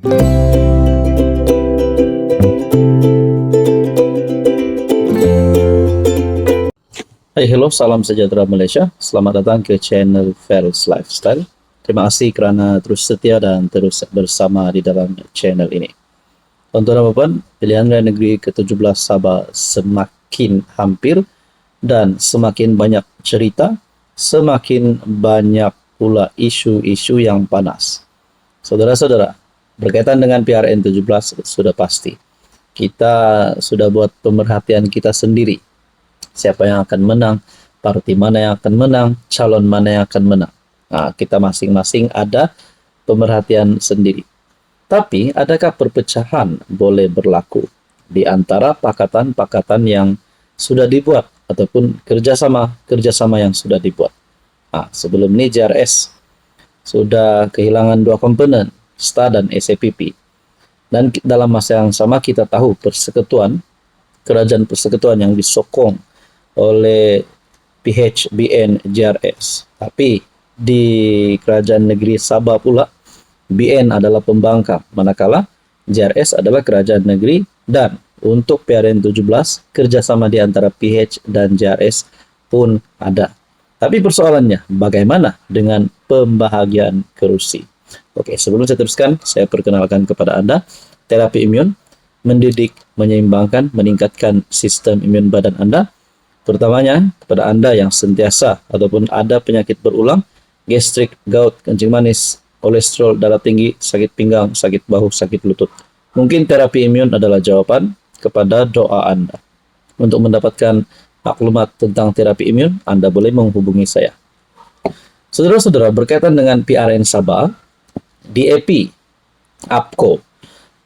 Hai, hello, salam sejahtera Malaysia. Selamat datang ke channel Ferrell's Lifestyle. Terima kasih kerana terus setia dan terus bersama di dalam channel ini. Tuan-tuan dan puan, pilihan raya negeri ke-17 Sabah semakin hampir dan semakin banyak cerita, semakin banyak pula isu-isu yang panas. Saudara-saudara, berkaitan dengan PRN 17 sudah pasti. Kita sudah buat pemerhatian kita sendiri. Siapa yang akan menang, parti mana yang akan menang, calon mana yang akan menang. Nah, kita masing-masing ada pemerhatian sendiri. Tapi, adakah perpecahan boleh berlaku di antara pakatan-pakatan yang sudah dibuat ataupun kerjasama yang sudah dibuat? Nah, sebelum ini JRS sudah kehilangan dua komponen, STA dan SAPP. Dan dalam masa yang sama kita tahu kerajaan persekutuan yang disokong oleh PHBN JRS. Tapi di kerajaan negeri Sabah pula, BN adalah pembangkang, manakala JRS adalah kerajaan negeri. Dan untuk PRN 17, kerjasama di antara PH dan JRS pun ada. Tapi persoalannya, bagaimana dengan pembahagian kerusi? Oke, sebelum saya teruskan, saya perkenalkan kepada Anda, terapi imun, mendidik, menyeimbangkan, meningkatkan sistem imun badan Anda. Terutamanya kepada Anda yang sentiasa ataupun ada penyakit berulang, gastrik, gout, kencing manis, kolesterol, darah tinggi, sakit pinggang, sakit bahu, sakit lutut. Mungkin terapi imun adalah jawaban kepada doa Anda. Untuk mendapatkan maklumat tentang terapi imun, Anda boleh menghubungi saya. Saudara-saudara, berkaitan dengan PRN Sabah, DAP, APCO,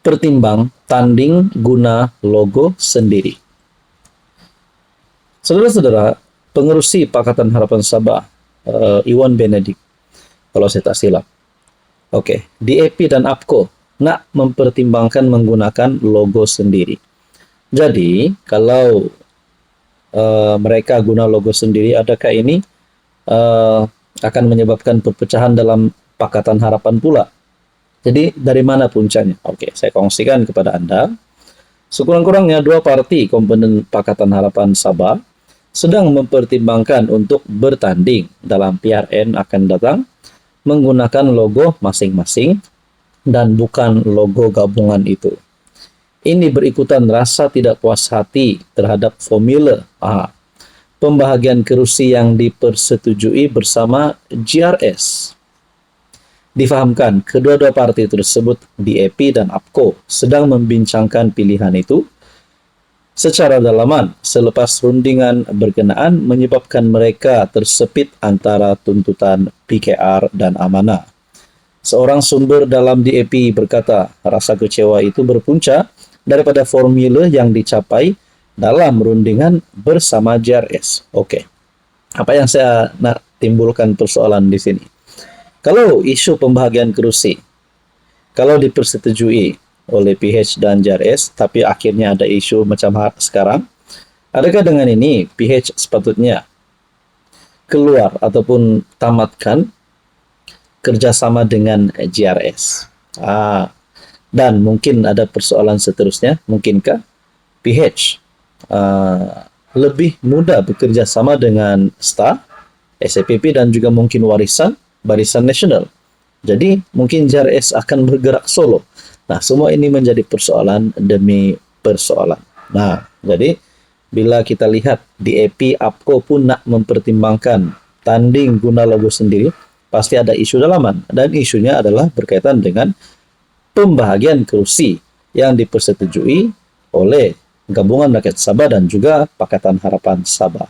pertimbang tanding guna logo sendiri. Saudara-saudara, pengerusi Pakatan Harapan Sabah, Iwan Benedik, kalau saya tak silap. Oke, DAP dan APCO nak mempertimbangkan menggunakan logo sendiri. Jadi, kalau mereka guna logo sendiri, adakah ini akan menyebabkan perpecahan dalam Pakatan Harapan pula? Jadi, dari mana puncanya? Oke, saya kongsikan kepada Anda. Sekurang-kurangnya dua parti komponen Pakatan Harapan Sabah sedang mempertimbangkan untuk bertanding dalam PRN akan datang menggunakan logo masing-masing dan bukan logo gabungan itu. Ini berikutan rasa tidak puas hati terhadap formula pembahagian kerusi yang dipersetujui bersama JRS. Difahamkan, kedua-dua parti tersebut, DAP dan APCO, sedang membincangkan pilihan itu secara dalaman selepas rundingan berkenaan menyebabkan mereka tersepit antara tuntutan PKR dan amanah. Seorang sumber dalam DAP berkata, rasa kecewa itu berpunca daripada formula yang dicapai dalam rundingan bersama JRS. Oke. Apa yang saya nak timbulkan persoalan di sini? Kalau isu pembahagian kerusi, kalau dipersetujui oleh PH dan JRS, tapi akhirnya ada isu macam sekarang, adakah dengan ini PH sepatutnya keluar ataupun tamatkan kerjasama dengan JRS? Dan mungkin ada persoalan seterusnya, mungkinkah PH lebih mudah bekerja sama dengan STA, SAPP dan juga mungkin Barisan Nasional. Jadi mungkin JRS akan bergerak solo. Nah, semua ini menjadi persoalan demi persoalan. Nah, jadi bila kita lihat DAP, APCO pun nak mempertimbangkan tanding guna logo sendiri, pasti ada isu dalaman. Dan isunya adalah berkaitan dengan pembahagian kerusi yang dipersetujui oleh Gabungan Rakyat Sabah dan juga Pakatan Harapan Sabah.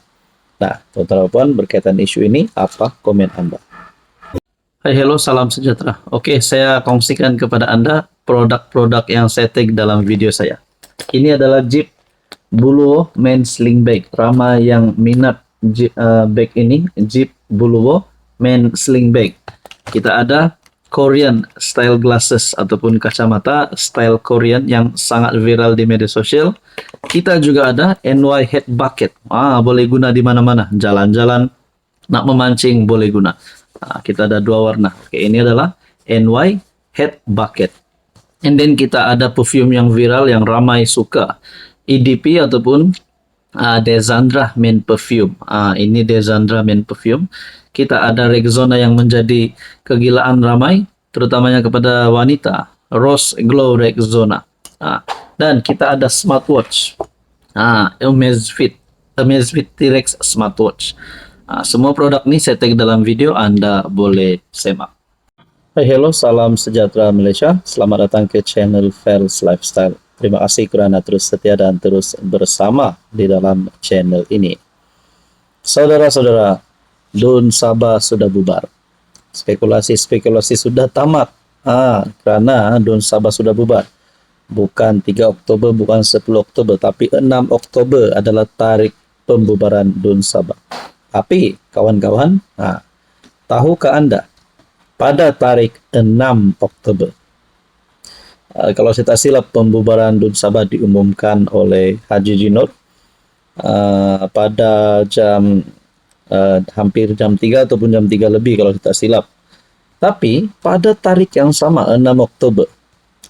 Nah, teman-teman, berkaitan isu ini, apa komen Anda? Hai, hello, salam sejahtera. Oke, saya kongsikan kepada Anda produk-produk yang saya tag dalam video saya. Ini adalah Jeep Buluwo Men Sling Bag. Ramai yang minat bag ini, Jeep Buluwo Men Sling Bag. Kita ada Korean style glasses ataupun kacamata style Korean yang sangat viral di media sosial. Kita juga ada NY Head Bucket. Boleh guna di mana-mana. Jalan-jalan, nak memancing boleh guna. Kita ada dua warna. Oke, ini adalah NY Head Bucket. And then kita ada perfume yang viral yang ramai suka, EDP ataupun Desandra Men Perfume. Ini Desandra Men Perfume. Kita ada Rexona yang menjadi kegilaan ramai, terutamanya kepada wanita, Rose Glow Rexona. Dan kita ada smartwatch, Amazfit T-Rex Smartwatch. Semua produk ini saya tag dalam video, Anda boleh semak. Hai, hello, salam sejahtera Malaysia. Selamat datang ke channel Fels Lifestyle. Terima kasih kerana terus setia dan terus bersama di dalam channel ini. Saudara-saudara, Dun Sabah sudah bubar. Spekulasi-spekulasi sudah tamat. Kerana Dun Sabah sudah bubar. Bukan 3 Oktober, bukan 10 Oktober, tapi 6 Oktober adalah tarikh pembubaran Dun Sabah. Tapi, kawan-kawan, tahukah Anda, pada tarikh 6 Oktober, kalau saya tak silap, pembubaran Dun Sabah diumumkan oleh Haji Jinor pada jam hampir jam 3 ataupun jam 3 lebih kalau saya tak silap. Tapi pada tarikh yang sama, 6 Oktober,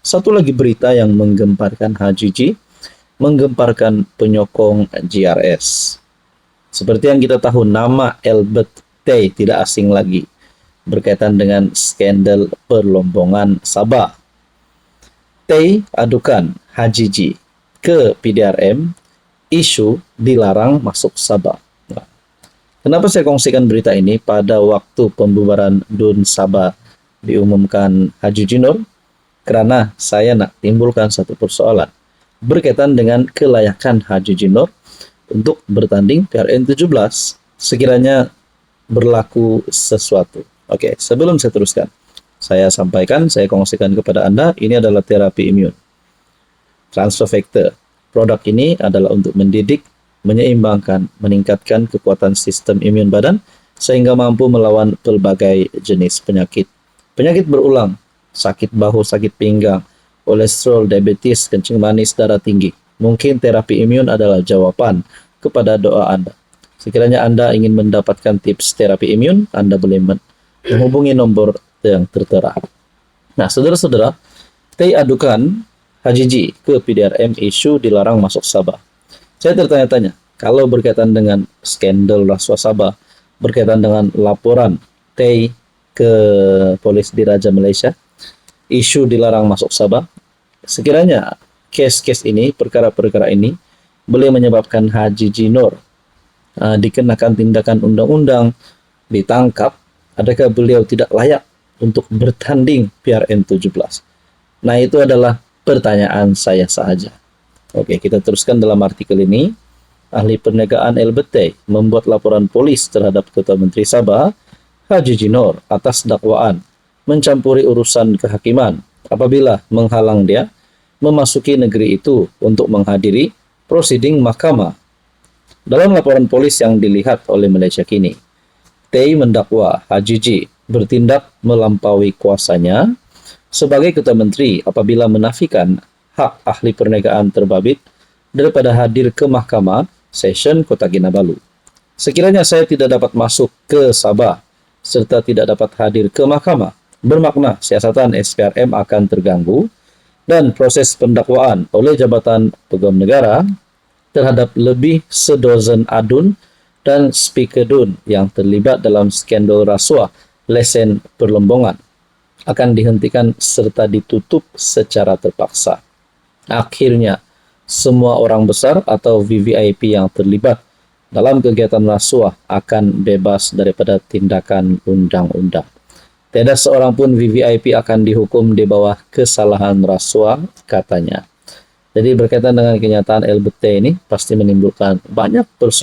satu lagi berita yang menggemparkan Haji Ji, menggemparkan penyokong GRS. Seperti yang kita tahu, nama Albert Tay tidak asing lagi berkaitan dengan skandal perlombongan Sabah. Tay adukan Haji Ji ke PDRM isu dilarang masuk Sabah. Kenapa saya kongsikan berita ini pada waktu pembubaran Dun Sabah diumumkan Haji Jinor? Karena saya nak timbulkan satu persoalan berkaitan dengan kelayakan Haji Jinor untuk bertanding PRN 17 sekiranya berlaku sesuatu. Oke, sebelum saya teruskan, saya sampaikan, saya kongsikan kepada Anda, ini adalah terapi imun. Transfer factor. Produk ini adalah untuk mendidik, menyeimbangkan, meningkatkan kekuatan sistem imun badan sehingga mampu melawan pelbagai jenis penyakit. Penyakit berulang, sakit bahu, sakit pinggang, kolesterol, diabetes, kencing manis, darah tinggi. Mungkin terapi imun adalah jawaban kepada doa Anda. Sekiranya Anda ingin mendapatkan tips terapi imun, Anda boleh menghubungi nombor yang tertera. Nah, saudara-saudara, Tay adukan Haji Ji ke PDRM isu dilarang masuk Sabah. Saya tertanya-tanya, kalau berkaitan dengan skandal rasuah Sabah, berkaitan dengan laporan Tay ke Polis Diraja Malaysia, isu dilarang masuk Sabah, sekiranya kes-kes ini, perkara-perkara ini, boleh menyebabkan Haji Jinor dikenakan tindakan undang-undang, ditangkap, adakah beliau tidak layak untuk bertanding PRN 17? Nah, itu adalah pertanyaan saya sahaja. Oke, kita teruskan dalam artikel ini. Ahli perniagaan Albert Tay membuat laporan polis terhadap Ketua Menteri Sabah, Haji Jinor, atas dakwaan mencampuri urusan kehakiman apabila menghalang dia memasuki negeri itu untuk menghadiri prosiding mahkamah. Dalam laporan polis yang dilihat oleh Malaysia Kini, Tay mendakwa Haji Ji bertindak melampaui kuasanya sebagai Ketua Menteri apabila menafikan hak ahli perniagaan terbabit daripada hadir ke Mahkamah Session Kota Kinabalu. Sekiranya saya tidak dapat masuk ke Sabah serta tidak dapat hadir ke Mahkamah, bermakna siasatan SPRM akan terganggu dan proses pendakwaan oleh Jabatan Pegawai Negara terhadap lebih sedozen adun dan speaker dun yang terlibat dalam skandal rasuah lesen perlombongan akan dihentikan serta ditutup secara terpaksa. Akhirnya, semua orang besar atau VVIP yang terlibat dalam kegiatan rasuah akan bebas daripada tindakan undang-undang. Tiada seorang pun VVIP akan dihukum di bawah kesalahan rasuah, katanya. Jadi berkaitan dengan kenyataan Albert Tay ini pasti menimbulkan banyak persoalan